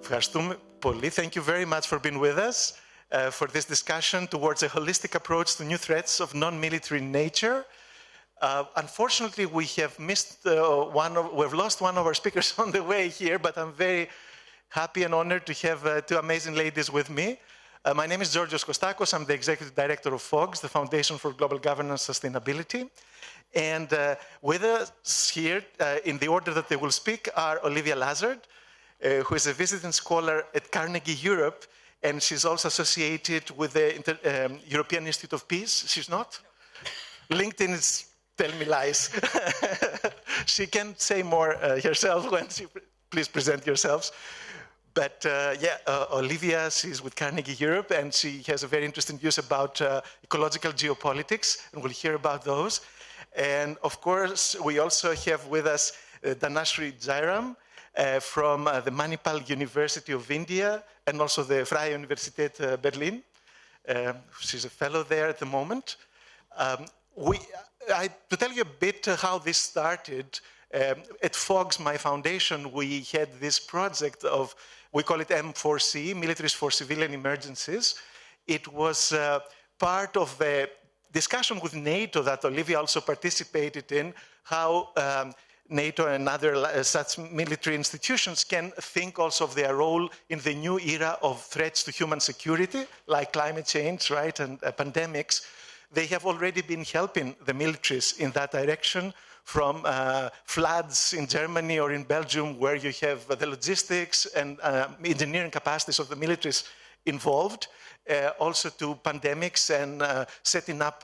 Ευχαριστούμε πολύ. Thank you very much for being with us for this discussion towards a holistic approach to new threats of non-military nature. Unfortunately, we have we've lost one of our speakers on the way here, but I'm very happy and honored to have two amazing ladies with me. My name is Georgios Kostakos. I'm the Executive Director of FOGS, the Foundation for Global Governance Sustainability. And with us here, in the order that they will speak, are Olivia Lazard, who is a visiting scholar at Carnegie Europe, and she's also associated with the European Institute of Peace. She's not? No. LinkedIn is telling me lies. She can say more herself when she please present yourselves. But Olivia, she's with Carnegie Europe, and she has a very interesting views about ecological geopolitics, and we'll hear about those. And of course, we also have with us Dhanasree Jayaram from the Manipal University of India, and also the Freie Universität Berlin. She's a fellow there at the moment. To tell you a bit how this started, at FOGS, my foundation, we had this project of, we call it M4C, Militaries for Civilian Emergencies. It was part of the discussion with NATO that Olivia also participated in, how NATO and other such military institutions can think also of their role in the new era of threats to human security, like climate change, right, and pandemics. They have already been helping the militaries in that direction, from floods in Germany or in Belgium, where you have the logistics and engineering capacities of the militaries involved, also to pandemics and setting up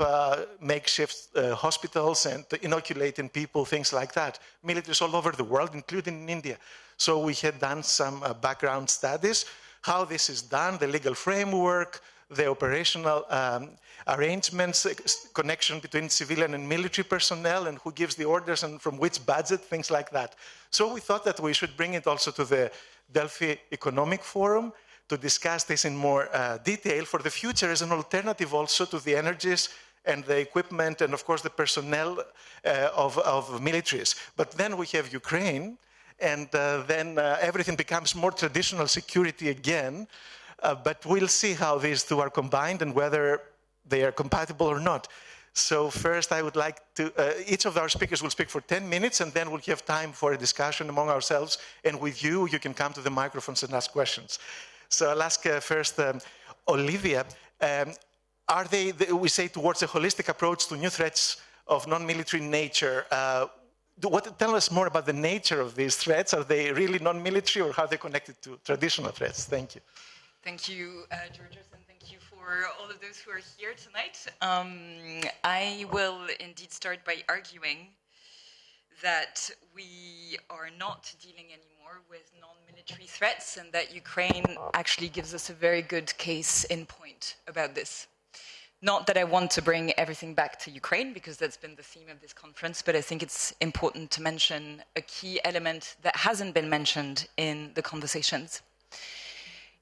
makeshift hospitals and inoculating people, things like that. Militaries all over the world, including in India. So we had done some background studies, how this is done, the legal framework, the operational arrangements, connection between civilian and military personnel, and who gives the orders and from which budget, things like that. So we thought that we should bring it also to the Delphi Economic Forum to discuss this in more detail for the future as an alternative also to the energies and the equipment and, of course, the personnel of militaries. But then we have Ukraine, and then everything becomes more traditional security again. But we'll see how these two are combined and whether they are compatible or not. So first, I would like to, each of our speakers will speak for 10 minutes, and then we'll have time for a discussion among ourselves. And with you, you can come to the microphones and ask questions. So I'll ask first Olivia, are they, we say, towards a holistic approach to new threats of non-military nature? Tell us more about the nature of these threats. Are they really non-military, or how are they connected to traditional threats? Thank you. Thank you, Georgios, and thank you for all of those who are here tonight. I will indeed start by arguing that we are not dealing anymore with non-military threats, and that Ukraine actually gives us a very good case in point about this. Not that I want to bring everything back to Ukraine, because that's been the theme of this conference, but I think it's important to mention a key element that hasn't been mentioned in the conversations.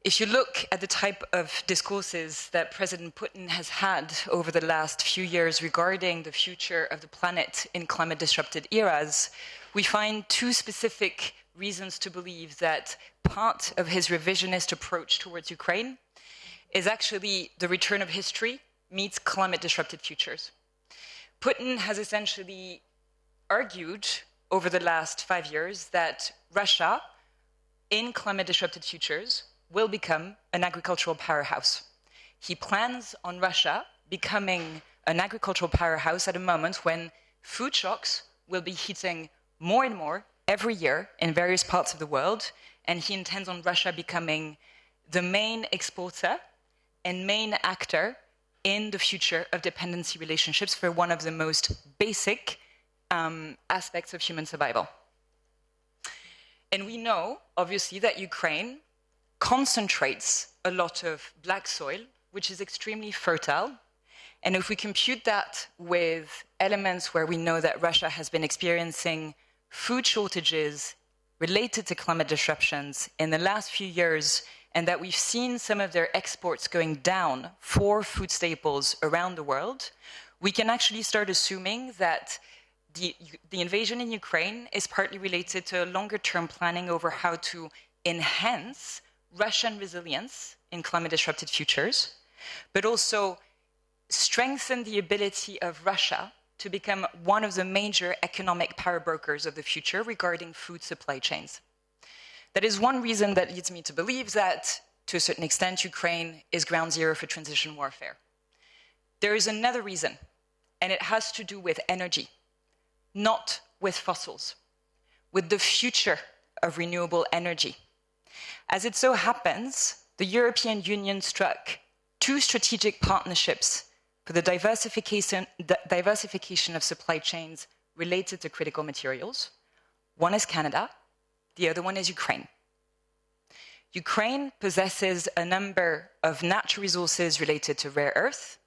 If you look at the type of discourses that President Putin has had over the last few years regarding the future of the planet in climate-disrupted eras, we find two specific reasons to believe that part of his revisionist approach towards Ukraine is actually the return of history meets climate-disrupted futures. Putin has essentially argued over the last 5 years that Russia, in climate-disrupted futures, will become an agricultural powerhouse. He plans on Russia becoming an agricultural powerhouse at a moment when food shocks will be hitting more and more every year in various parts of the world, and he intends on Russia becoming the main exporter and main actor in the future of dependency relationships for one of the most basic aspects of human survival. And we know, obviously, that Ukraine concentrates a lot of black soil, which is extremely fertile. And if we compute that with elements where we know that Russia has been experiencing food shortages related to climate disruptions in the last few years, and that we've seen some of their exports going down for food staples around the world, we can actually start assuming that the invasion in Ukraine is partly related to longer-term planning over how to enhance Russian resilience in climate-disrupted futures, but also strengthen the ability of Russia to become one of the major economic power brokers of the future regarding food supply chains. That is one reason that leads me to believe that, to a certain extent, Ukraine is ground zero for transition warfare. There is another reason, and it has to do with energy, not with fossils, with the future of renewable energy. As it so happens, the European Union struck 2 strategic partnerships for the diversification of supply chains related to critical materials. One is Canada, the other one is Ukraine. Ukraine possesses a number of natural resources related to rare earth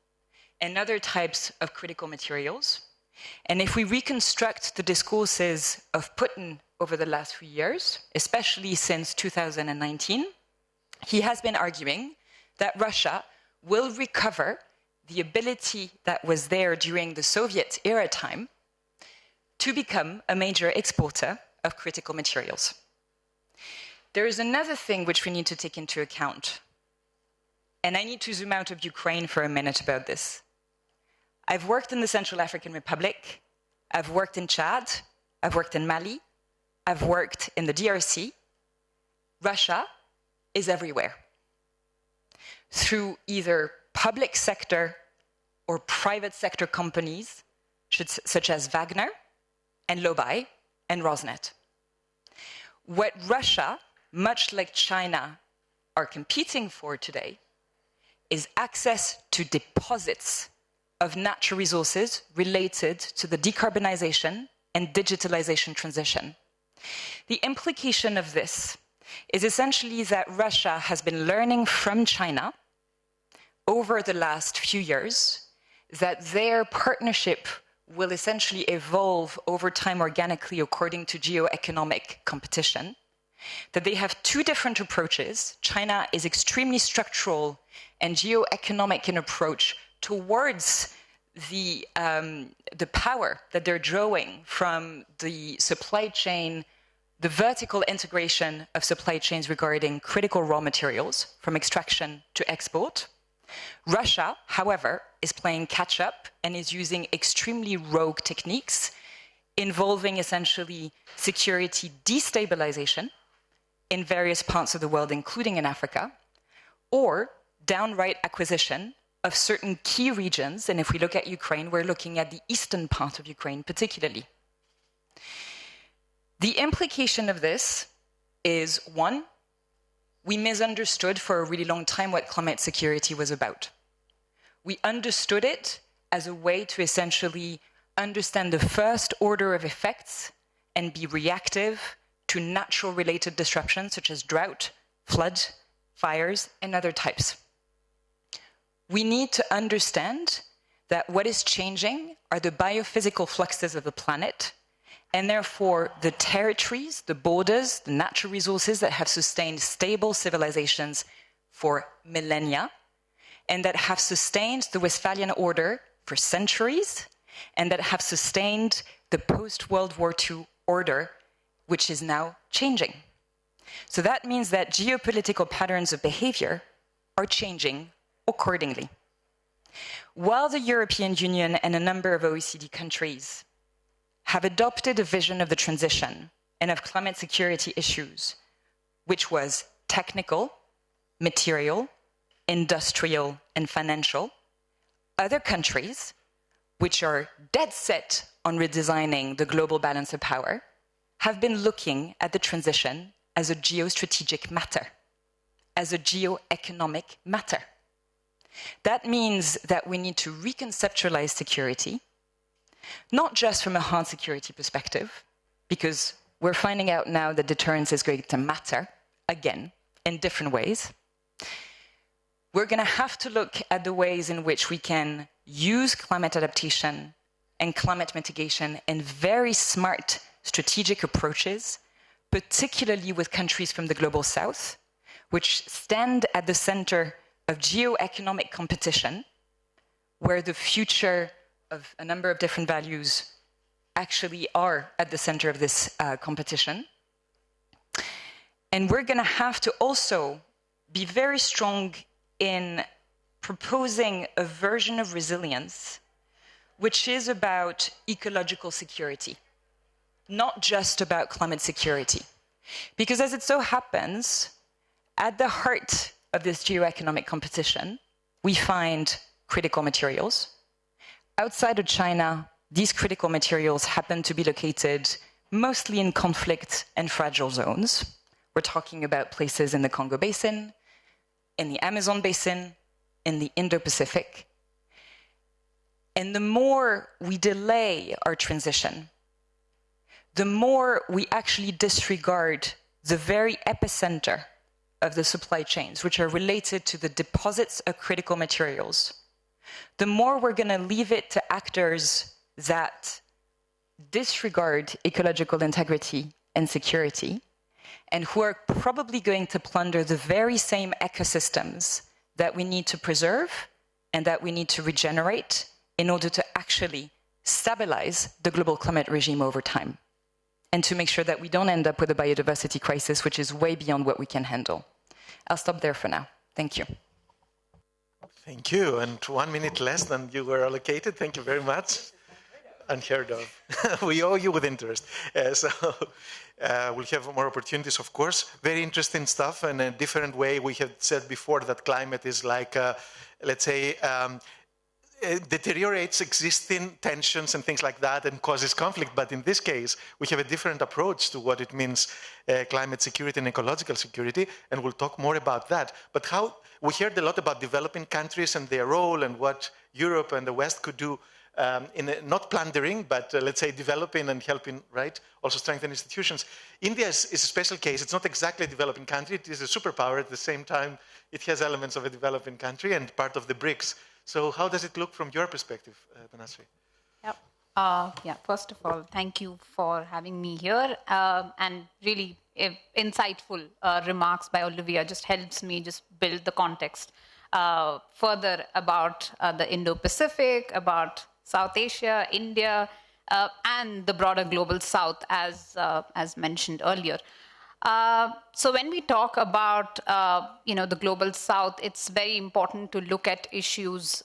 and other types of critical materials. And if we reconstruct the discourses of Putin over the last few years, especially since 2019, he has been arguing that Russia will recover the ability that was there during the Soviet era time to become a major exporter of critical materials. There is another thing which we need to take into account, and I need to zoom out of Ukraine for a minute about this. I've worked in the Central African Republic, I've worked in Chad, I've worked in Mali, I've worked in the DRC. Russia is everywhere, through either public sector or private sector companies, such as Wagner and Lobai and Rosneft. What Russia, much like China, are competing for today is access to deposits of natural resources related to the decarbonization and digitalization transition. The implication of this is essentially that Russia has been learning from China over the last few years that their partnership will essentially evolve over time organically according to geoeconomic competition, that they have 2 different approaches. China is extremely structural and geoeconomic in approach towards the power that they're drawing from the supply chain, the vertical integration of supply chains regarding critical raw materials from extraction to export. Russia, however, is playing catch up and is using extremely rogue techniques involving essentially security destabilization in various parts of the world, including in Africa, or downright acquisition of certain key regions. And if we look at Ukraine, we're looking at the eastern part of Ukraine particularly. The implication of this is, 1, we misunderstood for a really long time what climate security was about. We understood it as a way to essentially understand the first order of effects and be reactive to natural related disruptions such as drought, flood, fires, and other types. We need to understand that what is changing are the biophysical fluxes of the planet, and therefore the territories, the borders, the natural resources that have sustained stable civilizations for millennia, and that have sustained the Westphalian order for centuries, and that have sustained the post-World War II order, which is now changing. So that means that geopolitical patterns of behavior are changing accordingly. While the European Union and a number of OECD countries have adopted a vision of the transition and of climate security issues, which was technical, material, industrial, and financial, other countries, which are dead set on redesigning the global balance of power, have been looking at the transition as a geostrategic matter, as a geoeconomic matter. That means that we need to reconceptualize security, not just from a hard security perspective, because we're finding out now that deterrence is going to matter, again, in different ways. We're going to have to look at the ways in which we can use climate adaptation and climate mitigation in very smart strategic approaches, particularly with countries from the global south, which stand at the center of geoeconomic competition, where the future of a number of different values actually are at the center of this competition. And we're going to have to also be very strong in proposing a version of resilience which is about ecological security, not just about climate security. Because as it so happens, at the heart of this geoeconomic competition, we find critical materials. Outside of China, these critical materials happen to be located mostly in conflict and fragile zones. We're talking about places in the Congo Basin, in the Amazon Basin, in the Indo-Pacific. And the more we delay our transition, the more we actually disregard the very epicenter of the supply chains, which are related to the deposits of critical materials, the more we're going to leave it to actors that disregard ecological integrity and security, and who are probably going to plunder the very same ecosystems that we need to preserve and that we need to regenerate in order to actually stabilize the global climate regime over time, and to make sure that we don't end up with a biodiversity crisis which is way beyond what we can handle. I'll stop there for now. Thank you. Thank you. And 1 minute less than you were allocated. Thank you very much. Unheard of. We owe you with interest. We'll have more opportunities, of course. Very interesting stuff in a different way. We had said before that climate is like, let's say, deteriorates existing tensions and things like that and causes conflict. But in this case, we have a different approach to what it means, climate security and ecological security, and we'll talk more about that. But how we heard a lot about developing countries and their role and what Europe and the West could do in not plundering, but let's say developing and helping, right? Also strengthen institutions. India is a special case. It's not exactly a developing country. It is a superpower. At the same time, it has elements of a developing country and part of the BRICS. So how does it look from your perspective, Dhanasree? Yeah, first of all, thank you for having me here. And really insightful remarks by Olivia just helps me just build the context further about the Indo-Pacific, about South Asia, India, and the broader global South, as mentioned earlier. So when we talk about the global South, it's very important to look at issues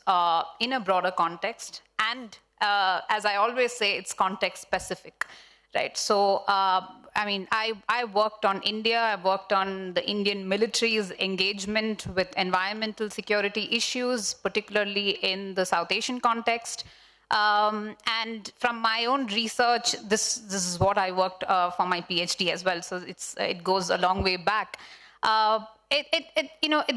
in a broader context, and as I always say, it's context specific, right? So I worked on India. I worked on the Indian military's engagement with environmental security issues, particularly in the South Asian context. And from my own research, this is what I worked for my PhD as well. So it goes a long way back.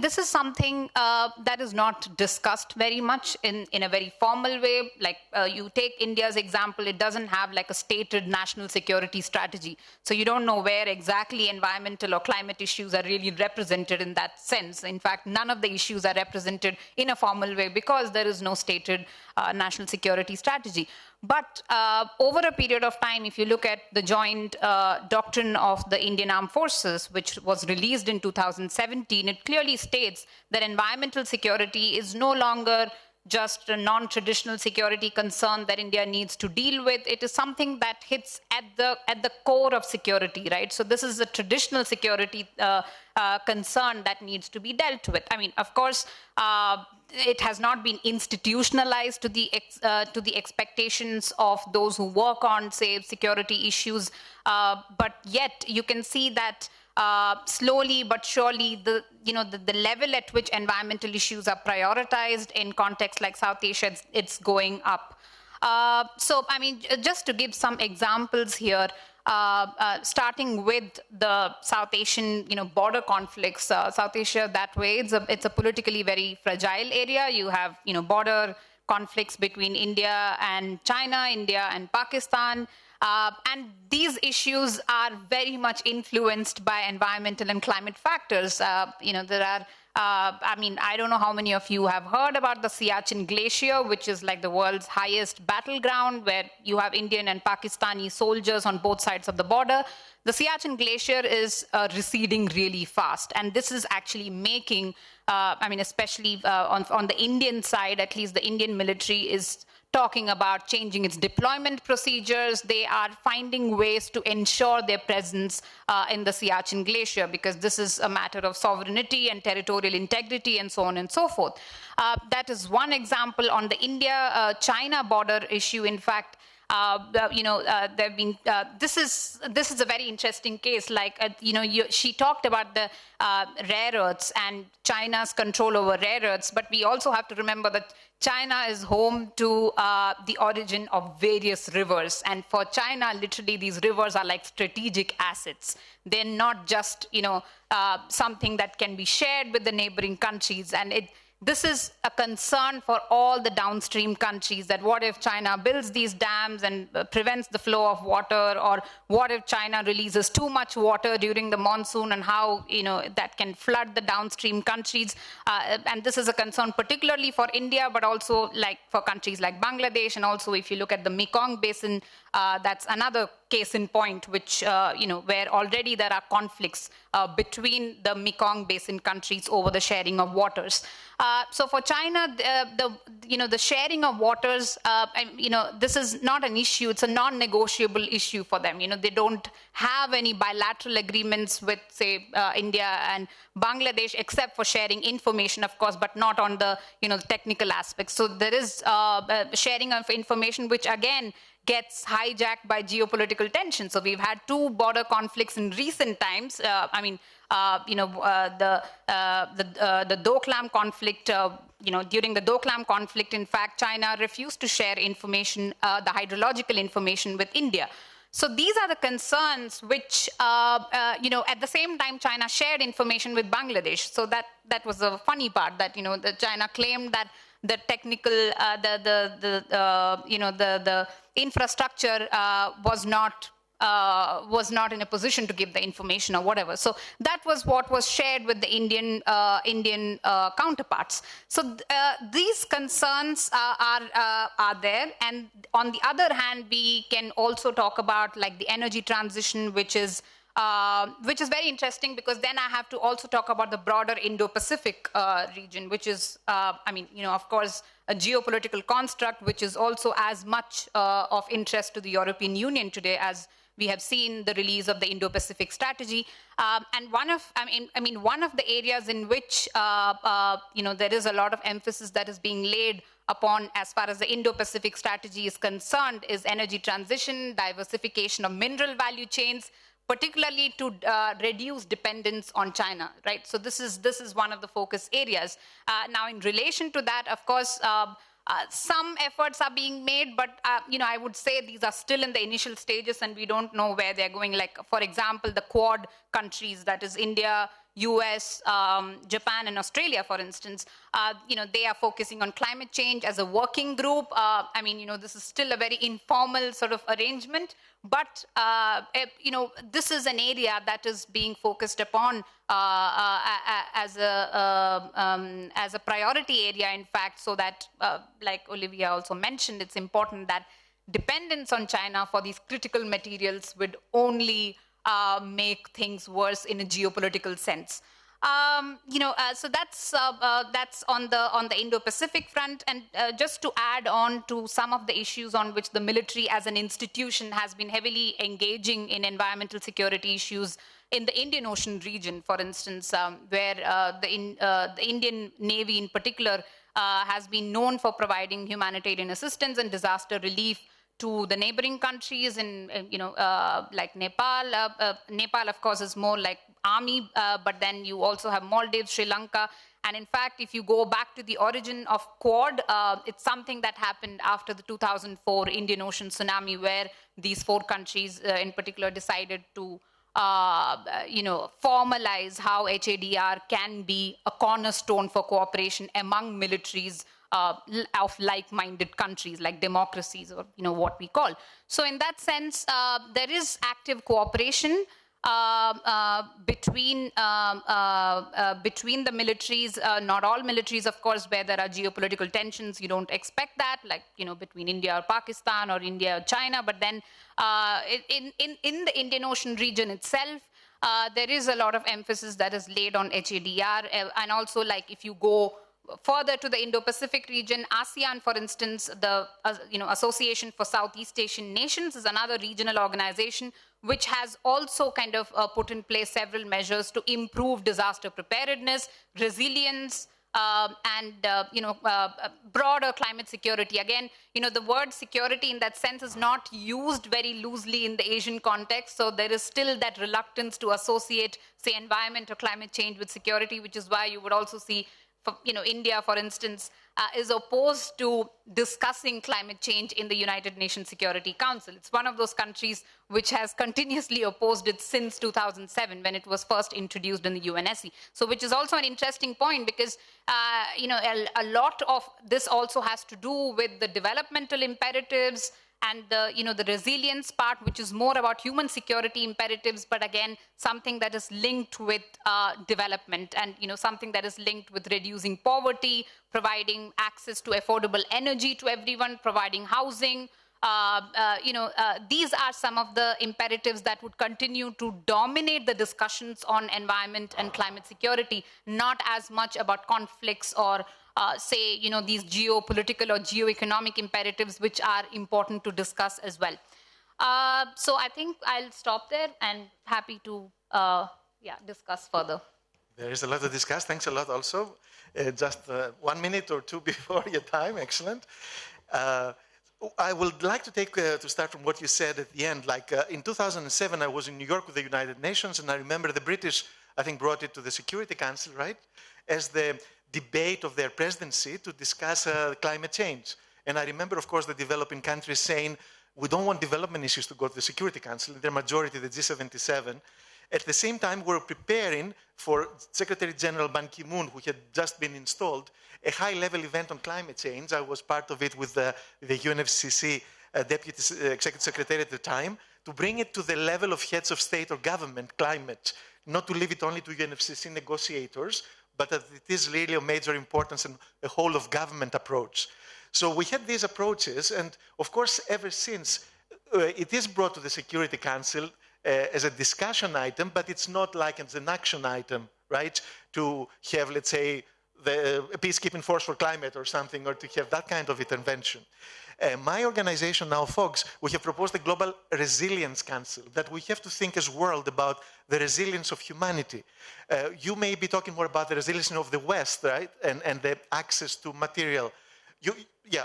This is something that is not discussed very much in a very formal way. Like you take India's example, it doesn't have like a stated national security strategy. So you don't know where exactly environmental or climate issues are really represented in that sense. In fact, none of the issues are represented in a formal way because there is no stated national security strategy. But over a period of time, if you look at the joint doctrine of the Indian Armed Forces, which was released in 2017, it clearly states that environmental security is no longer just a non-traditional security concern that India needs to deal with. It is something that hits at the core of security, right? So this is a traditional security concern that needs to be dealt with. I mean, of course, it has not been institutionalized to the expectations of those who work on, say, security issues, but yet you can see that slowly but surely the level at which environmental issues are prioritized in contexts like South Asia, it's going up. So, I mean, just to give some examples here, starting with the South Asian, border conflicts. South Asia, that way, it's a politically very fragile area. You have, border conflicts between India and China, India and Pakistan. And these issues are very much influenced by environmental and climate factors. There are, I don't know how many of you have heard about the Siachen Glacier, which is like the world's highest battleground, where you have Indian and Pakistani soldiers on both sides of the border. The Siachen Glacier is receding really fast, and this is actually making, especially on the Indian side, at least the Indian military is talking about changing its deployment procedures. They are finding ways to ensure their presence in the Siachen Glacier, because this is a matter of sovereignty and territorial integrity and so on and so forth. That is one example. On the India-China border issue, in fact, there've been. This is a very interesting case. Like she talked about the rare earths and China's control over rare earths, but we also have to remember that China is home to the origin of various rivers, and for China, literally these rivers are like strategic assets. They're not just something that can be shared with the neighboring countries, and this is a concern for all the downstream countries, that what if China builds these dams and prevents the flow of water, or what if China releases too much water during the monsoon, and how that can flood the downstream countries. And this is a concern particularly for India, but also like for countries like Bangladesh, and also if you look at the Mekong Basin, that's another case in point, which where already there are conflicts between the Mekong Basin countries over the sharing of waters. So for China, the sharing of waters, this is not an issue. It's a non-negotiable issue for them. They don't have any bilateral agreements with, say, India and Bangladesh, except for sharing information, of course, but not on the technical aspects. So there is sharing of information, which again gets hijacked by geopolitical tension. So we've had two border conflicts in recent times. The Doklam conflict. During the Doklam conflict, in fact, China refused to share information, the hydrological information, with India. So these are the concerns which, at the same time, China shared information with Bangladesh. So that was the funny part, that the China claimed that the technical, the infrastructure was not in a position to give the information or whatever. So that was what was shared with the Indian counterparts. So these concerns are there, and on the other hand, we can also talk about like the energy transition, which is very interesting, because then I have to also talk about the broader Indo-Pacific region, which is, of course, a geopolitical construct, which is also as much of interest to the European Union today, as we have seen the release of the Indo-Pacific strategy. And one of the areas in which, there is a lot of emphasis that is being laid upon as far as the Indo-Pacific strategy is concerned is energy transition, diversification of mineral value chains, particularly to reduce dependence on China, right? So this is one of the focus areas. Now, in relation to that, of course, some efforts are being made, but I would say these are still in the initial stages, and we don't know where they're going. Like, for example, the Quad countries, that is India, US, Japan, and Australia, for instance, they are focusing on climate change as a working group. This is still a very informal sort of arrangement, but, this is an area that is being focused upon as a priority area, in fact, so that, like Olivia also mentioned, it's important that dependence on China for these critical materials would only make things worse in a geopolitical sense. So that's on the Indo-Pacific front. And just to add on to some of the issues on which the military as an institution has been heavily engaging in environmental security issues in the Indian Ocean region, for instance, where the Indian Navy in particular has been known for providing humanitarian assistance and disaster relief to the neighboring countries, like Nepal. Nepal, of course, is more like army, but then you also have Maldives, Sri Lanka. And in fact, if you go back to the origin of Quad, it's something that happened after the 2004 Indian Ocean tsunami, where these four countries in particular decided to formalize how HADR can be a cornerstone for cooperation among militaries of like-minded countries, like democracies, or what we call. So in that sense, there is active cooperation between the militaries. Not all militaries, of course, where there are geopolitical tensions, you don't expect that, like between India or Pakistan or India or China. But then in the Indian Ocean region itself, there is a lot of emphasis that is laid on HADR, and also, like, if you go further to the Indo-Pacific region, ASEAN, for instance, the Association for Southeast Asian Nations is another regional organization which has also kind of put in place several measures to improve disaster preparedness, resilience, and broader climate security. Again, the word security in that sense is not used very loosely in the Asian context, so there is still that reluctance to associate, say, environment or climate change with security, which is why you would also see, India, for instance, is opposed to discussing climate change in the United Nations Security Council. It's one of those countries which has continuously opposed it since 2007 when it was first introduced in the UNSC. So which is also an interesting point because, a lot of this also has to do with the developmental imperatives and the resilience part, which is more about human security imperatives, but again, something that is linked with development and, something that is linked with reducing poverty, providing access to affordable energy to everyone, providing housing. These are some of the imperatives that would continue to dominate the discussions on environment and climate security, not as much about conflicts or these geopolitical or geoeconomic imperatives, which are important to discuss as well. So I think I'll stop there and happy to discuss further. There is a lot to discuss. Thanks a lot also. Just 1 minute or two before your time. Excellent. I would like to start from what you said at the end. Like in 2007, I was in New York with the United Nations, and I remember the British, I think, brought it to the Security Council, right, as the debate of their presidency to discuss climate change. And I remember, of course, the developing countries saying, we don't want development issues to go to the Security Council, in their majority, the G77. At the same time, we're preparing for Secretary General Ban Ki-moon, who had just been installed, a high-level event on climate change. I was part of it with the UNFCCC Deputy Executive Secretary at the time, to bring it to the level of heads of state or government, climate, not to leave it only to UNFCCC negotiators, but that it is really of major importance and a whole of government approach. So we had these approaches, and of course, ever since, it is brought to the Security Council as a discussion item, but it's not like it's an action item, right? To have, let's say, the peacekeeping force for climate or something, or to have that kind of intervention. My organization now, FOGS, we have proposed a Global Resilience Council, that we have to think as a world about the resilience of humanity. You may be talking more about the resilience of the West, right? And the access to material.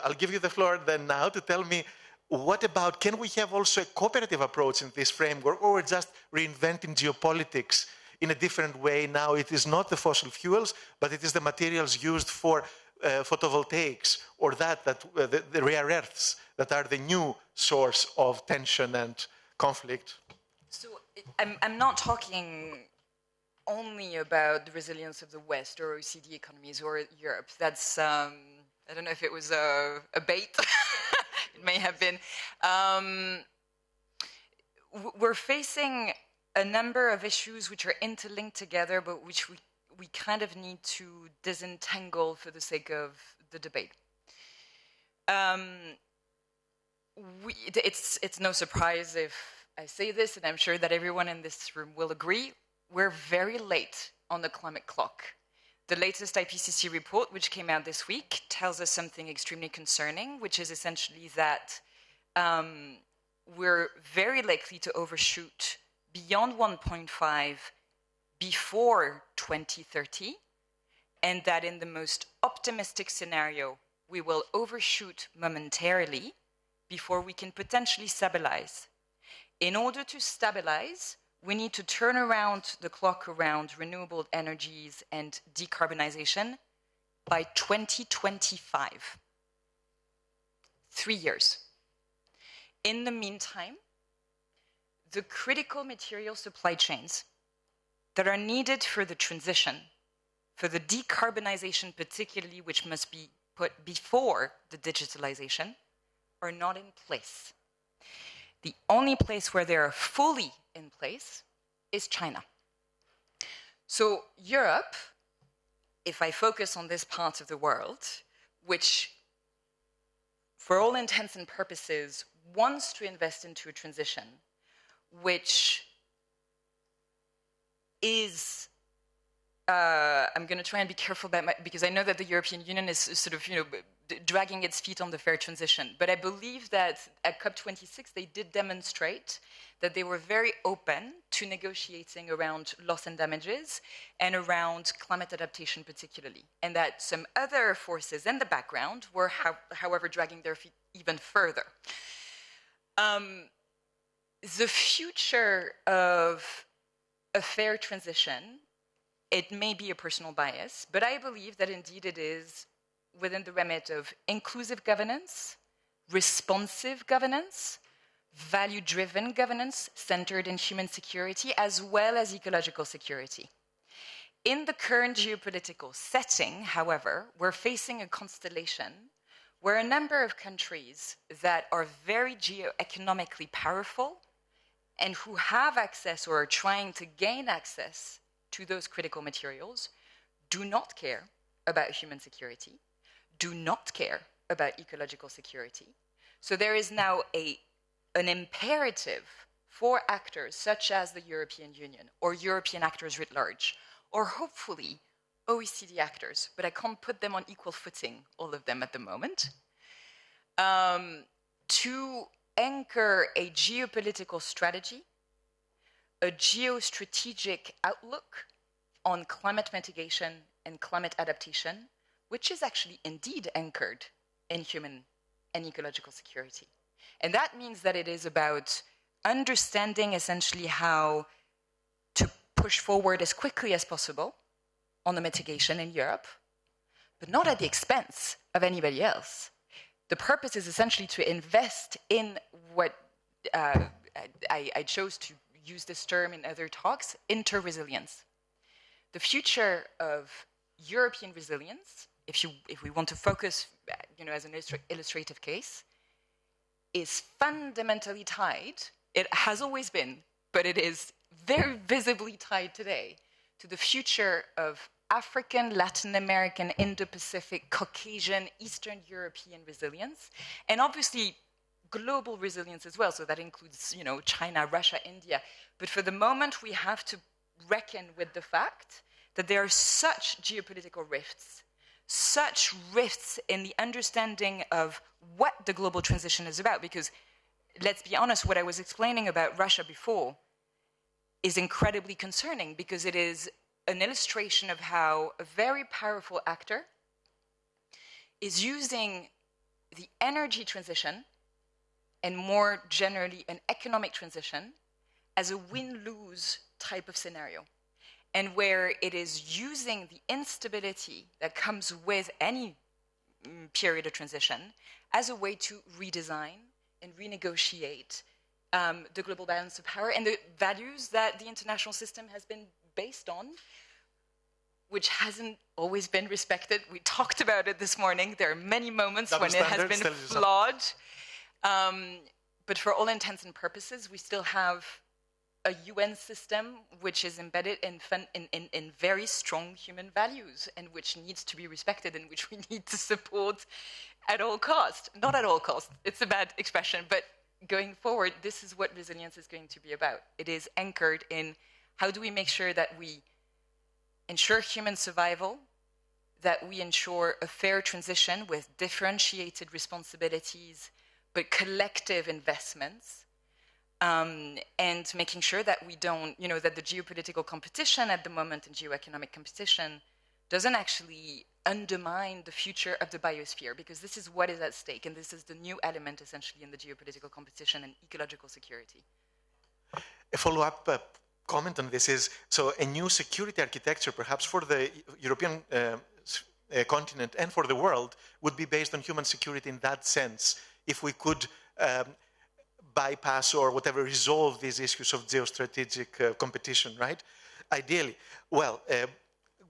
I'll give you the floor then now to tell me, what about, can we have also a cooperative approach in this framework, or just reinventing geopolitics in a different way? Now it is not the fossil fuels, but it is the materials used for photovoltaics, or the rare earths that are the new source of tension and conflict. So I'm not talking only about the resilience of the West or OECD economies or Europe. That's, I don't know if it was a bait. It may have been. We're facing a number of issues which are interlinked together, but which we kind of need to disentangle for the sake of the debate. It's no surprise if I say this, and I'm sure that everyone in this room will agree, we're very late on the climate clock. The latest IPCC report, which came out this week, tells us something extremely concerning, which is essentially that we're very likely to overshoot beyond 1.5 before 2030, and that in the most optimistic scenario, we will overshoot momentarily before we can potentially stabilize. In order to stabilize, we need to turn around the clock around renewable energies and decarbonization by 2025. 3 years. In the meantime, the critical material supply chains that are needed for the transition, for the decarbonization particularly, which must be put before the digitalization, are not in place. The only place where they are fully in place is China. So Europe, if I focus on this part of the world, which for all intents and purposes wants to invest into a transition, which is I'm going to try and be careful because I know that the European Union is sort of, dragging its feet on the fair transition. But I believe that at COP26, they did demonstrate that they were very open to negotiating around loss and damages and around climate adaptation particularly. And that some other forces in the background were, however, dragging their feet even further. The future of a fair transition, it may be a personal bias, but I believe that indeed it is within the remit of inclusive governance, responsive governance, value-driven governance centered in human security, as well as ecological security. In the current geopolitical setting, however, we're facing a constellation where a number of countries that are very geo-economically powerful and who have access or are trying to gain access to those critical materials do not care about human security, do not care about ecological security. So there is now an imperative for actors such as the European Union or European actors writ large, or hopefully OECD actors, but I can't put them on equal footing, all of them at the moment, to anchor a geopolitical strategy, a geostrategic outlook on climate mitigation and climate adaptation, which is actually indeed anchored in human and ecological security. And that means that it is about understanding essentially how to push forward as quickly as possible on the mitigation in Europe, but not at the expense of anybody else. The purpose is essentially to invest in what I chose to use this term in other talks, inter-resilience. The future of European resilience, if we want to focus, as an illustrative case, is fundamentally tied. It has always been, but it is very visibly tied today to the future of African, Latin American, Indo-Pacific, Caucasian, Eastern European resilience, and obviously global resilience as well. So that includes, China, Russia, India. But for the moment, we have to reckon with the fact that there are such geopolitical rifts, such rifts in the understanding of what the global transition is about. Because let's be honest, what I was explaining about Russia before is incredibly concerning, because it is an illustration of how a very powerful actor is using the energy transition, and more generally an economic transition, as a win-lose type of scenario. And where it is using the instability that comes with any period of transition as a way to redesign and renegotiate the global balance of power and the values that the international system has been based on, which hasn't always been respected. We talked about it this morning. There are many moments when it has been flawed. But for all intents and purposes, we still have a UN system which is embedded in very strong human values and which needs to be respected and which we need to support at all costs. Not at all costs, it's a bad expression, but going forward, this is what resilience is going to be about. It is anchored in how do we make sure that we ensure human survival, that we ensure a fair transition with differentiated responsibilities, but collective investments, and making sure that we don't, that the geopolitical competition at the moment and geoeconomic competition doesn't actually undermine the future of the biosphere, because this is what is at stake, and this is the new element essentially in the geopolitical competition and ecological security. A follow-up comment on this is, so a new security architecture perhaps for the European continent and for the world would be based on human security in that sense, if we could bypass or whatever, resolve these issues of geostrategic competition, right? Ideally. Well,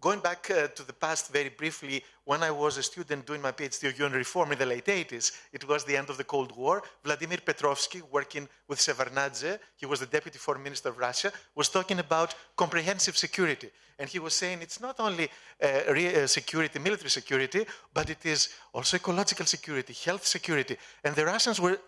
going back to the past very briefly, when I was a student doing my PhD on UN reform in the late 80s, it was the end of the Cold War. Vladimir Petrovsky, working with Shevardnadze, he was the Deputy Foreign Minister of Russia, was talking about comprehensive security. And he was saying it's not only security, military security, but it is also ecological security, health security. And the Russians were,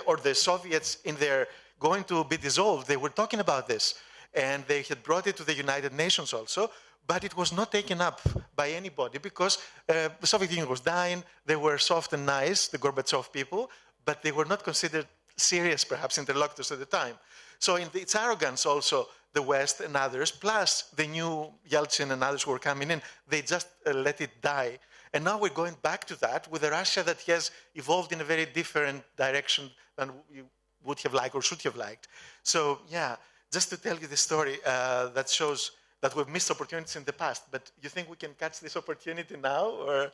or the Soviets in their going to be dissolved, they were talking about this. And they had brought it to the United Nations also. but it was not taken up by anybody because the Soviet Union was dying. They were soft and nice, the Gorbachev people, but they were not considered serious, perhaps, interlocutors at the time. So in its arrogance also, the West and others, plus the new Yeltsin and others who were coming in, they just let it die. And now we're going back to that with a Russia that has evolved in a very different direction than you would have liked or should have liked. So yeah, just to tell you the story that shows that we've missed opportunities in the past, but you think we can catch this opportunity now, or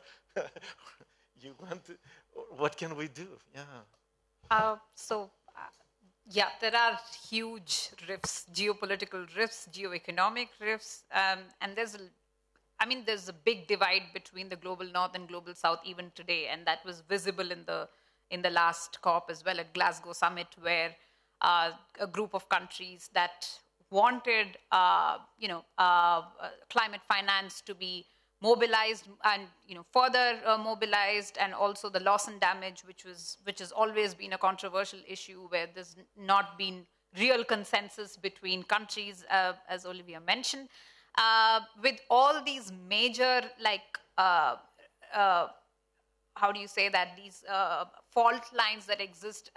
you want to, what can we do? Yeah. Yeah, there are huge rifts, geopolitical rifts, geoeconomic rifts, and there's a big divide between the global north and global south even today, and that was visible in the last COP as well, at Glasgow summit, where a group of countries that wanted climate finance to be mobilized and further mobilized, and also the loss and damage, which has always been a controversial issue where there's not been real consensus between countries, as Olivia mentioned. With all these major, how do you say that, these fault lines that exist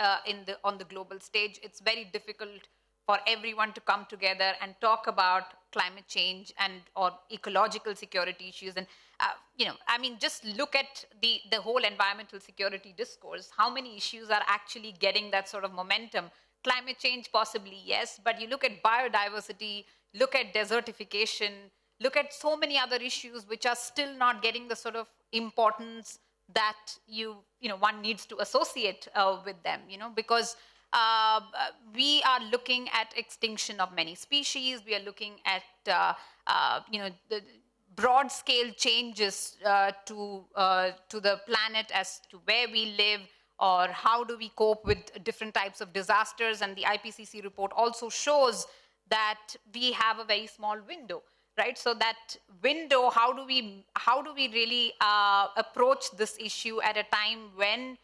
on the global stage, it's very difficult for everyone to come together and talk about climate change or ecological security issues. And, just look at the whole environmental security discourse. How many issues are actually getting that sort of momentum? Climate change, possibly, yes, but you look at biodiversity, look at desertification, look at so many other issues which are still not getting the sort of importance that one needs to associate with them, because we are looking at extinction of many species. We are looking at the broad-scale changes to the planet as to where we live, or how do we cope with different types of disasters. And the IPCC report also shows that we have a very small window, right? So that window, how do we really approach this issue at a time when,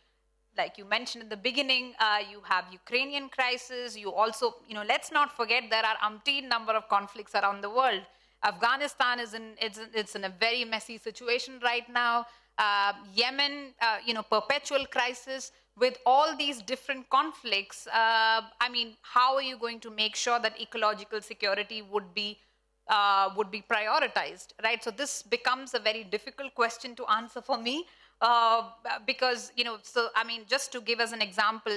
like you mentioned in the beginning, you have Ukrainian crisis. You also, let's not forget there are umpteen number of conflicts around the world. Afghanistan it's in a very messy situation right now. Yemen, perpetual crisis. With all these different conflicts, how are you going to make sure that ecological security would be prioritized, right? So this becomes a very difficult question to answer for me. Because, just to give us an example,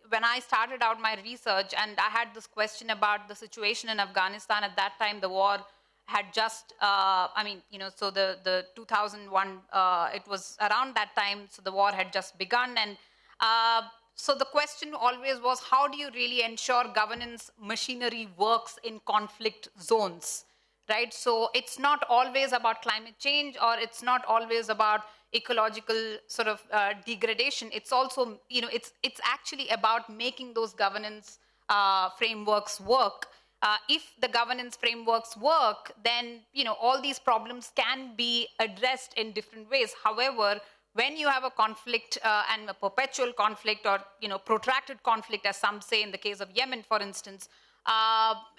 when I started out my research and I had this question about the situation in Afghanistan, at that time the war had just, so the 2001, it was around that time, so the war had just begun. And so the question always was, how do you really ensure governance machinery works in conflict zones? Right? So it's not always about climate change, or it's not always about ecological sort of degradation. It's also, it's actually about making those governance frameworks work. If the governance frameworks work, then, all these problems can be addressed in different ways. However, when you have a conflict and a perpetual conflict, or, protracted conflict, as some say in the case of Yemen, for instance,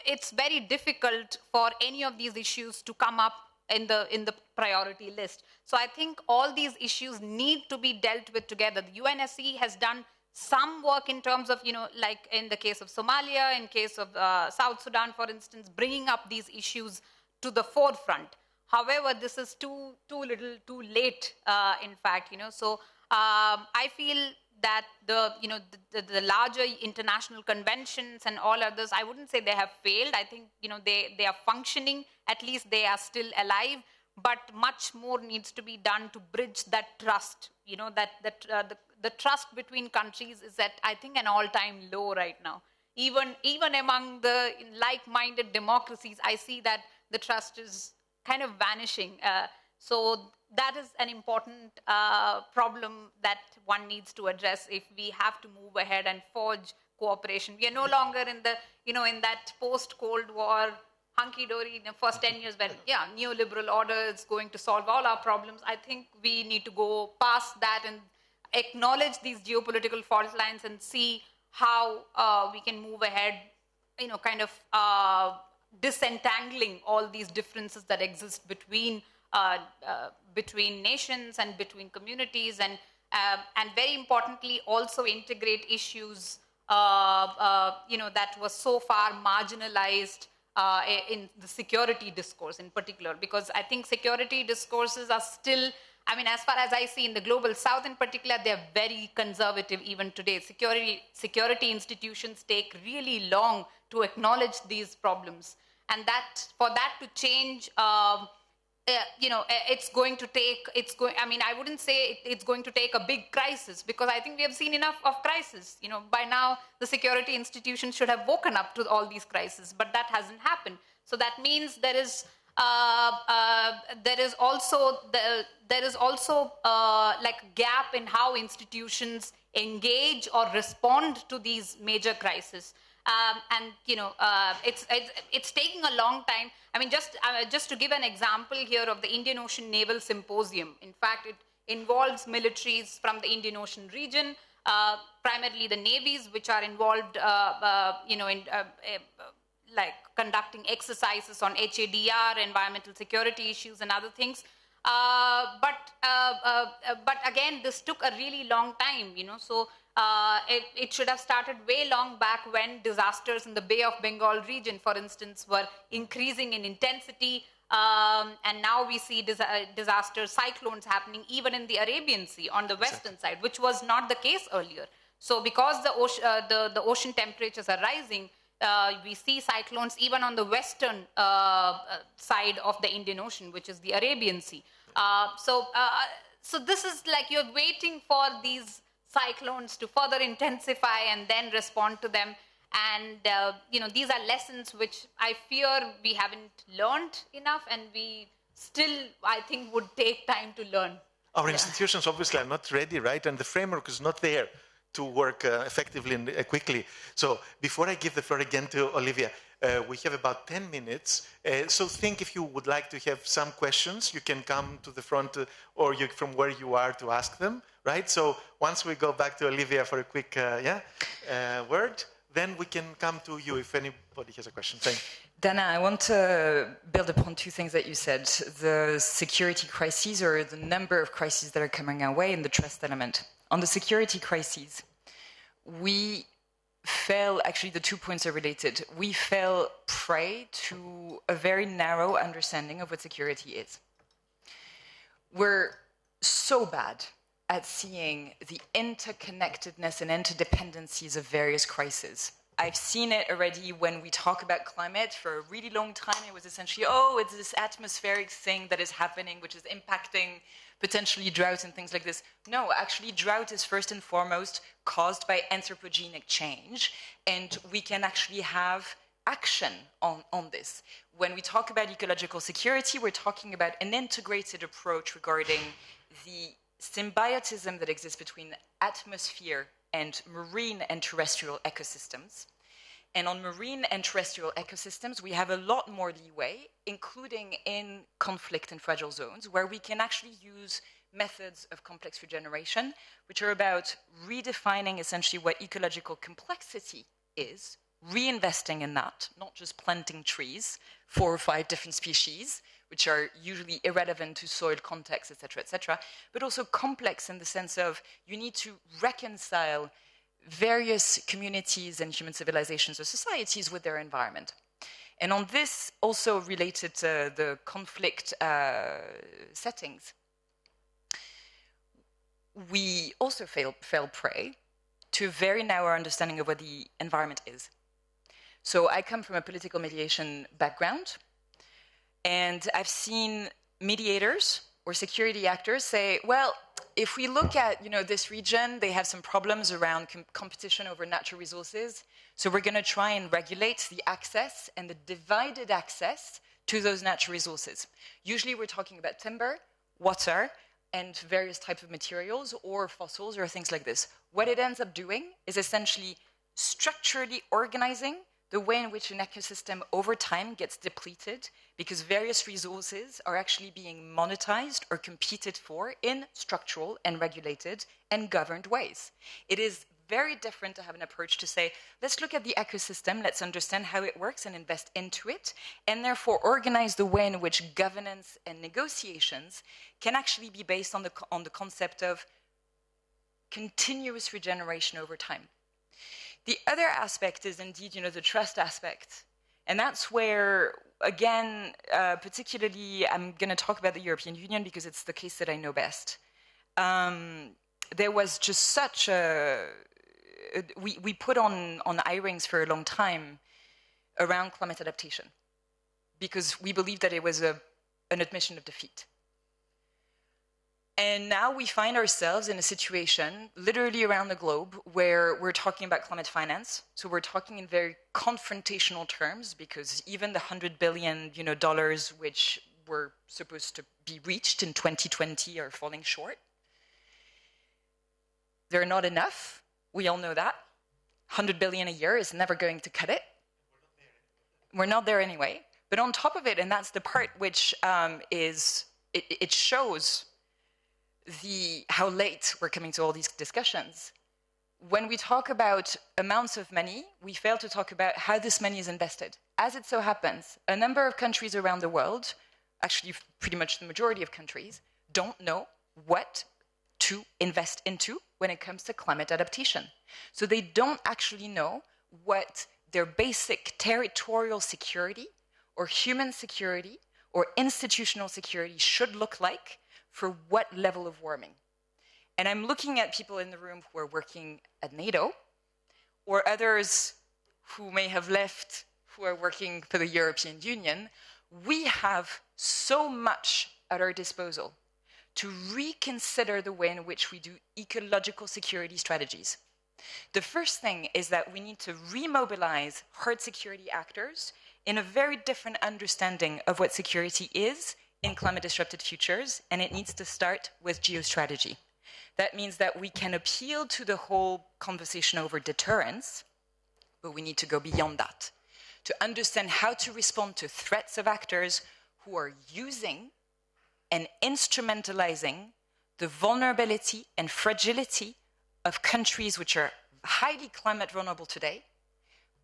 it's very difficult for any of these issues to come up in the priority list. So I think all these issues need to be dealt with together. The UNSC has done some work in terms of, like in the case of Somalia, in case of South Sudan, for instance, bringing up these issues to the forefront. However, this is too little, too late, in fact, So I feel that the larger international conventions and all others, I wouldn't say they have failed. I think, they are functioning. At least they are still alive. But much more needs to be done to bridge that trust. The trust between countries is at, I think, an all-time low right now. Even among the like-minded democracies, I see that the trust is kind of vanishing. So that is an important problem that one needs to address if we have to move ahead and forge cooperation. We are no longer in the, in that post-Cold War hunky-dory in the first 10 years when, neoliberal order is going to solve all our problems. I think we need to go past that and acknowledge these geopolitical fault lines and see how we can move ahead, disentangling all these differences that exist between nations and between communities, and very importantly, also integrate issues that was so far marginalized in the security discourse in particular, because I think security discourses are still, I mean, as far as I see in the global south in particular, they're very conservative even today. Security institutions take really long to acknowledge these problems. And for that to change, it's going to take, I wouldn't say it's going to take a big crisis, because I think we have seen enough of crisis. By now, the security institutions should have woken up to all these crises, but that hasn't happened. So that means there is also like a gap in how institutions engage or respond to these major crises. It's taking a long time. I mean, just to give an example here of the Indian Ocean Naval Symposium. In fact, it involves militaries from the Indian Ocean region, primarily the navies, which are involved, like conducting exercises on HADR, environmental security issues, and other things. But again, this took a really long time, So it should have started way long back, when disasters in the Bay of Bengal region, for instance, were increasing in intensity. And now we see disasters, cyclones happening even in the Arabian Sea on the western side, which was not the case earlier. So because the ocean temperatures are rising, we see cyclones even on the western side of the Indian Ocean, which is the Arabian Sea. So this is like you're waiting for these cyclones to further intensify and then respond to them. And, these are lessons which I fear we haven't learned enough, and we still, I think, would take time to learn. Our institutions obviously are not ready, right? And the framework is not there to work effectively and quickly. So before I give the floor again to Olivia, we have about 10 minutes. So think if you would like to have some questions, you can come to the front or from where you are to ask them, right? So once we go back to Olivia for a quick word, then we can come to you if anybody has a question. Thank you. Dana, I want to build upon two things that you said. The security crises, or the number of crises that are coming our way, and the trust element. On the security crises, we fell, actually the 2 points are related. We fell prey to a very narrow understanding of what security is. We're so bad at seeing the interconnectedness and interdependencies of various crises. I've seen it already when we talk about climate. For a really long time, it was essentially, it's this atmospheric thing that is happening, which is impacting potentially drought and things like this. No, actually, drought is first and foremost caused by anthropogenic change, and we can actually have action on this. When we talk about ecological security, we're talking about an integrated approach regarding the symbiotism that exists between atmosphere and marine and terrestrial ecosystems. And on marine and terrestrial ecosystems, we have a lot more leeway, including in conflict and fragile zones, where we can actually use methods of complex regeneration, which are about redefining essentially what ecological complexity is, reinvesting in that, not just planting trees, 4 or 5 different species, which are usually irrelevant to soil context, et cetera, but also complex in the sense of you need to reconcile various communities and human civilizations or societies with their environment. And on this, also related to the conflict settings, we also fell prey to a very narrow understanding of what the environment is. So I come from a political mediation background, and I've seen mediators or security actors say, well, if we look at this region, they have some problems around competition over natural resources, so we're going to try and regulate the access and the divided access to those natural resources. Usually we're talking about timber, water, and various types of materials or fossils or things like this. What it ends up doing is essentially structurally organizing the way in which an ecosystem over time gets depleted because various resources are actually being monetized or competed for in structural and regulated and governed ways. It is very different to have an approach to say, let's look at the ecosystem, let's understand how it works and invest into it, and therefore organize the way in which governance and negotiations can actually be based on the concept of continuous regeneration over time. The other aspect is indeed, the trust aspect. And that's where, again, particularly, I'm going to talk about the European Union because it's the case that I know best. There was just such a... We put on eye-rings for a long time around climate adaptation because we believed that it was an admission of defeat. And now we find ourselves in a situation, literally around the globe, where we're talking about climate finance. So we're talking in very confrontational terms, because even the $100 billion, dollars which were supposed to be reached in 2020 are falling short. They're not enough. We all know that. 100 billion a year is never going to cut it. We're not there anyway. But on top of it, and that's the part which it shows how late we're coming to all these discussions. When we talk about amounts of money, we fail to talk about how this money is invested. As it so happens, a number of countries around the world, actually pretty much the majority of countries, don't know what to invest into when it comes to climate adaptation. So they don't actually know what their basic territorial security or human security or institutional security should look like for what level of warming. And I'm looking at people in the room who are working at NATO, or others who may have left, who are working for the European Union. We have so much at our disposal to reconsider the way in which we do ecological security strategies. The first thing is that we need to remobilize hard security actors in a very different understanding of what security is in climate-disrupted futures, and it needs to start with geostrategy. That means that we can appeal to the whole conversation over deterrence, but we need to go beyond that, to understand how to respond to threats of actors who are using and instrumentalizing the vulnerability and fragility of countries which are highly climate vulnerable today,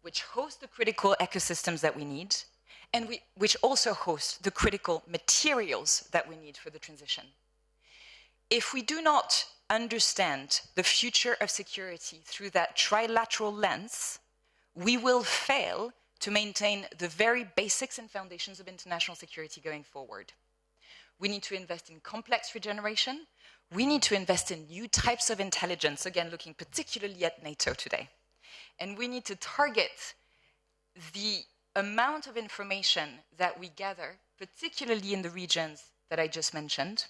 which host the critical ecosystems that we need, and which also host the critical materials that we need for the transition. If we do not understand the future of security through that trilateral lens, we will fail to maintain the very basics and foundations of international security going forward. We need to invest in complex regeneration. We need to invest in new types of intelligence, again, looking particularly at NATO today. And we need to target the amount of information that we gather, particularly in the regions that I just mentioned,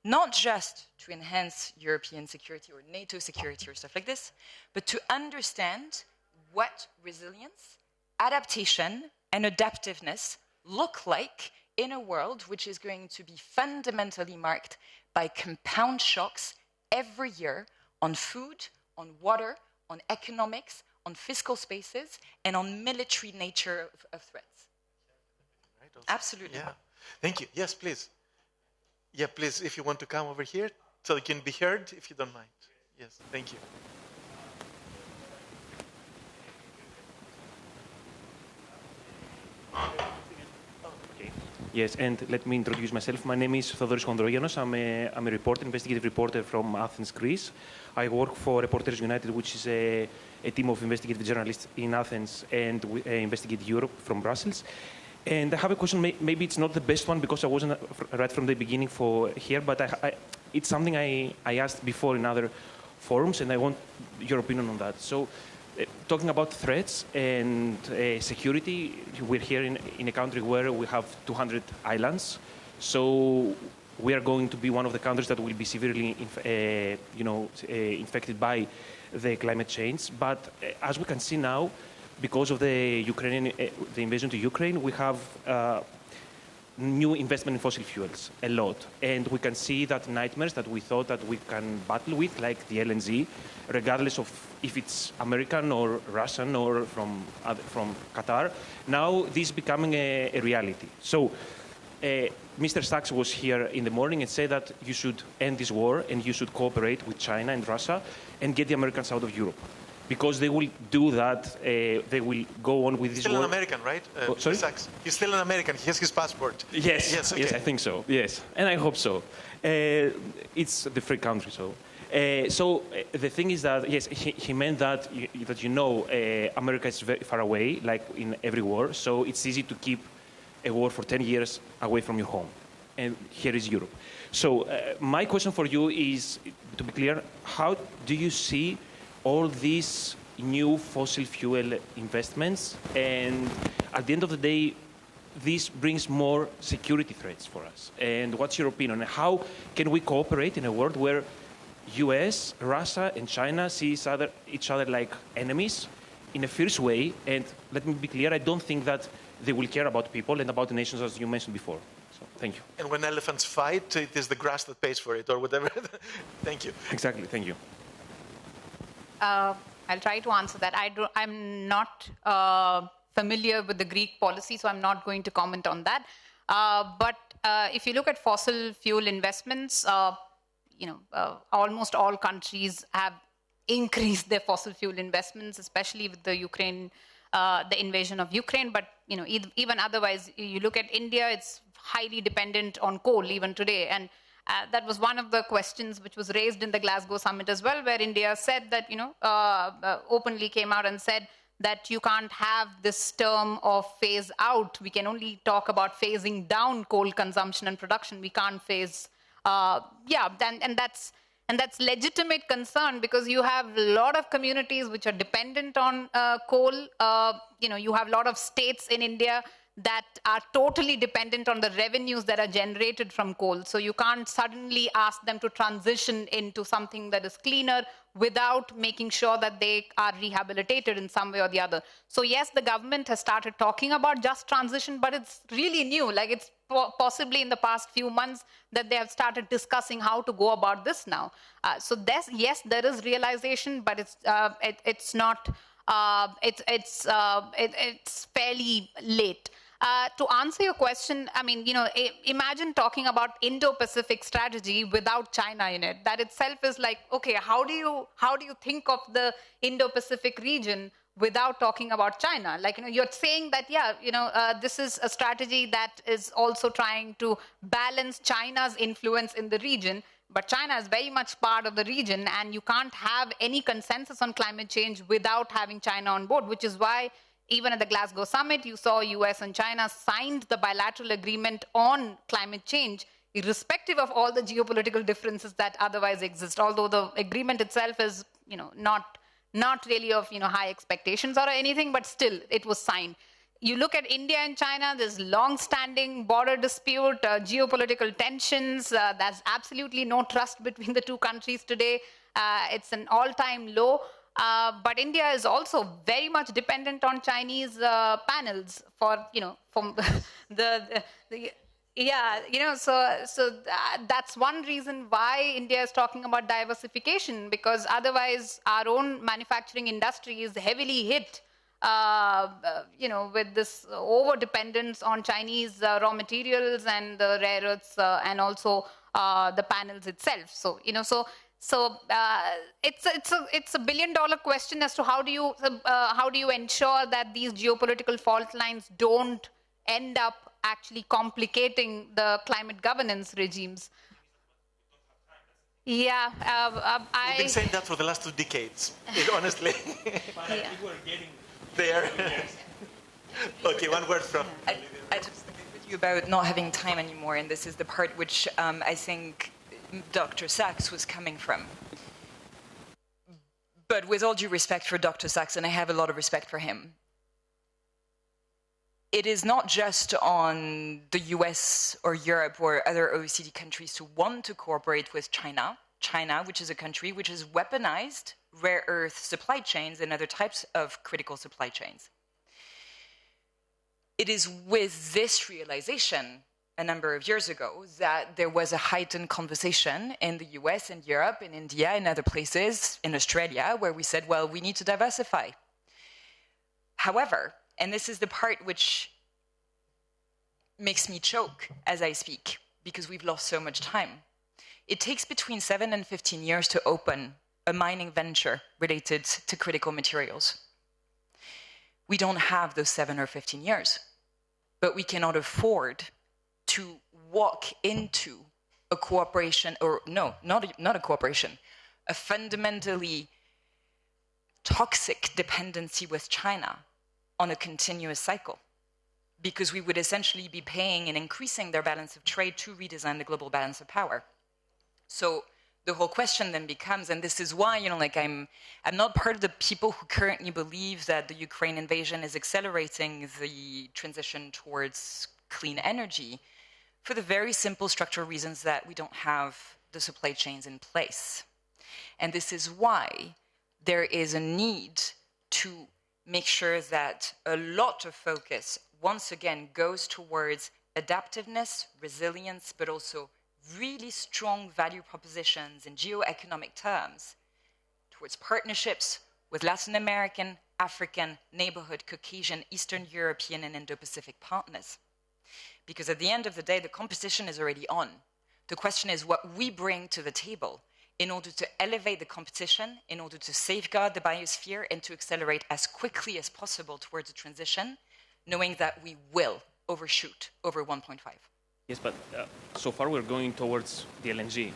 not just to enhance European security or NATO security or stuff like this, but to understand what resilience, adaptation, and adaptiveness look like in a world which is going to be fundamentally marked by compound shocks every year on food, on water, on economics, on fiscal spaces, and on military nature of threats. Right, absolutely. Yeah. Thank you. Yes, please. Yeah, please, if you want to come over here so you can be heard, if you don't mind. Yes, thank you. Yes, and let me introduce myself. My name is Theodoros Chondrogiannos. I'm a reporter, investigative reporter from Athens, Greece. I work for Reporters United, which is a team of investigative journalists in Athens, and we investigate Europe from Brussels. And I have a question. Maybe it's not the best one because I wasn't right from the beginning for here, but it's something I asked before in other forums, and I want your opinion on that. So, talking about threats and security, we're here in a country where we have 200 islands. So we are going to be one of the countries that will be severely infected by the climate change. But as we can see now, because of the invasion to Ukraine, we have new investment in fossil fuels, a lot. And we can see that nightmares that we thought that we can battle with, like the LNG, regardless of if it's American or Russian or from Qatar, now this is becoming a reality. So Mr. Sachs was here in the morning and said that you should end this war and you should cooperate with China and Russia and get the Americans out of Europe. Because they will do that, they will go on with this war. Still an American, right? Sorry? Sachs. He's still an American. He has his passport. Yes, Yes, okay. yes, I think so. Yes, and I hope so. It's the free country, so. The thing is that yes, he meant that America is very far away, like in every war. So it's easy to keep a war for 10 years away from your home, and here is Europe. So my question for you is, to be clear, how do you see all these new fossil fuel investments, and at the end of the day, this brings more security threats for us? And what's your opinion? How can we cooperate in a world where US, Russia, and China see each other like enemies in a fierce way? And let me be clear, I don't think that they will care about people and about the nations, as you mentioned before. So, thank you. And when elephants fight, it is the grass that pays for it, or whatever. Thank you. Exactly, thank you. I'll try to answer that. I'm not familiar with the Greek policy, so I'm not going to comment on that. But if you look at fossil fuel investments, almost all countries have increased their fossil fuel investments, especially with the invasion of Ukraine. But even otherwise, you look at India; it's highly dependent on coal even today, and that was one of the questions which was raised in the Glasgow summit as well, where India said that, openly came out and said that you can't have this term of phase out. We can only talk about phasing down coal consumption and production. We can't phase, and that's legitimate concern, because you have a lot of communities which are dependent on coal. You have a lot of states in India that are totally dependent on the revenues that are generated from coal. So you can't suddenly ask them to transition into something that is cleaner without making sure that they are rehabilitated in some way or the other. So yes, the government has started talking about just transition, but it's really new. Like, it's possibly in the past few months that they have started discussing how to go about this now. So yes, there is realization, but it's not. It's fairly late. To answer your question, imagine talking about Indo-Pacific strategy without China in it. That itself is like, okay, how do you think of the Indo-Pacific region without talking about China? Like, you're saying that, this is a strategy that is also trying to balance China's influence in the region. But China is very much part of the region, and you can't have any consensus on climate change without having China on board, which is why even at the Glasgow summit, you saw US and China signed the bilateral agreement on climate change, irrespective of all the geopolitical differences that otherwise exist. Although the agreement itself is, not really of, high expectations or anything, but still it was signed. You look at India and China, there's long-standing border dispute, geopolitical tensions. There's absolutely no trust between the two countries today. It's an all-time low. But India is also very much dependent on Chinese panels for, from that's one reason why India is talking about diversification, because otherwise our own manufacturing industry is heavily hit, with this over-dependence on Chinese raw materials and the rare earths and also the panels itself. So, it's a billion-dollar question as to how do you ensure that these geopolitical fault lines don't end up actually complicating the climate governance regimes. Yeah, We've been saying that for the last 2 decades. Honestly, We're getting there. Okay, one word from. I just agree with you about not having time anymore, and this is the part which I think Dr. Sachs was coming from. But with all due respect for Dr. Sachs, and I have a lot of respect for him, it is not just on the US or Europe or other OECD countries to want to cooperate with China, which is a country which has weaponized rare earth supply chains and other types of critical supply chains. It is with this realization a number of years ago that there was a heightened conversation in the US and Europe, in India, and other places, in Australia, where we said, well, we need to diversify. However, and this is the part which makes me choke as I speak, because we've lost so much time. It takes between 7 and 15 years to open a mining venture related to critical materials. We don't have those 7 or 15 years, but we cannot afford to walk into a cooperation, or no, not a cooperation, a fundamentally toxic dependency with China on a continuous cycle, because we would essentially be paying and increasing their balance of trade to redesign the global balance of power. So the whole question then becomes, and this is why, I'm not part of the people who currently believe that the Ukraine invasion is accelerating the transition towards clean energy, for the very simple structural reasons that we don't have the supply chains in place. And this is why there is a need to make sure that a lot of focus, once again, goes towards adaptiveness, resilience, but also really strong value propositions in geoeconomic terms towards partnerships with Latin American, African, neighborhood, Caucasian, Eastern European, and Indo-Pacific partners. Because at the end of the day, the competition is already on. The question is what we bring to the table in order to elevate the competition, in order to safeguard the biosphere, and to accelerate as quickly as possible towards a transition, knowing that we will overshoot over 1.5. Yes, but so far we're going towards the LNG.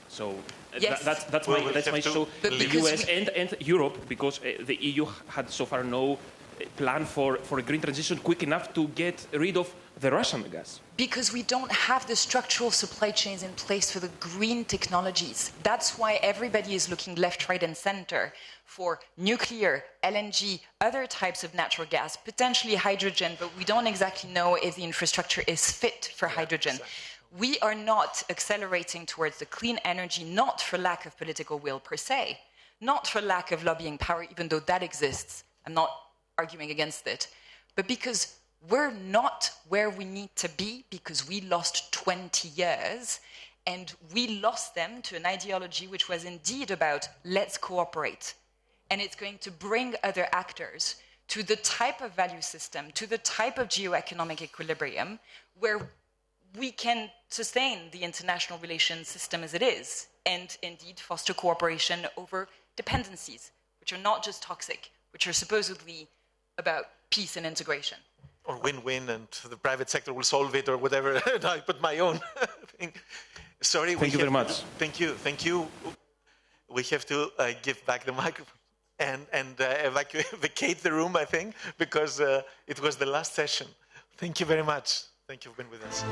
So yes. that's my show. The US and Europe, because the EU had so far no plan for a green transition quick enough to get rid of the Russian gas. Because we don't have the structural supply chains in place for the green technologies. That's why everybody is looking left, right, and center for nuclear, LNG, other types of natural gas, potentially hydrogen, but we don't exactly know if the infrastructure is fit for hydrogen. Exactly. We are not accelerating towards the clean energy, not for lack of political will per se, not for lack of lobbying power, even though that exists. I'm not arguing against it, but because we're not where we need to be, because we lost 20 years and we lost them to an ideology which was indeed about let's cooperate. And it's going to bring other actors to the type of value system, to the type of geoeconomic equilibrium where we can sustain the international relations system as it is and indeed foster cooperation over dependencies, which are not just toxic, which are supposedly about peace and integration. Or win-win, and the private sector will solve it, or whatever. I put my own thing. Sorry. Thank you very much. Thank you. We have to give back the microphone and vacate the room, I think, because it was the last session. Thank you very much. Thank you for being with us.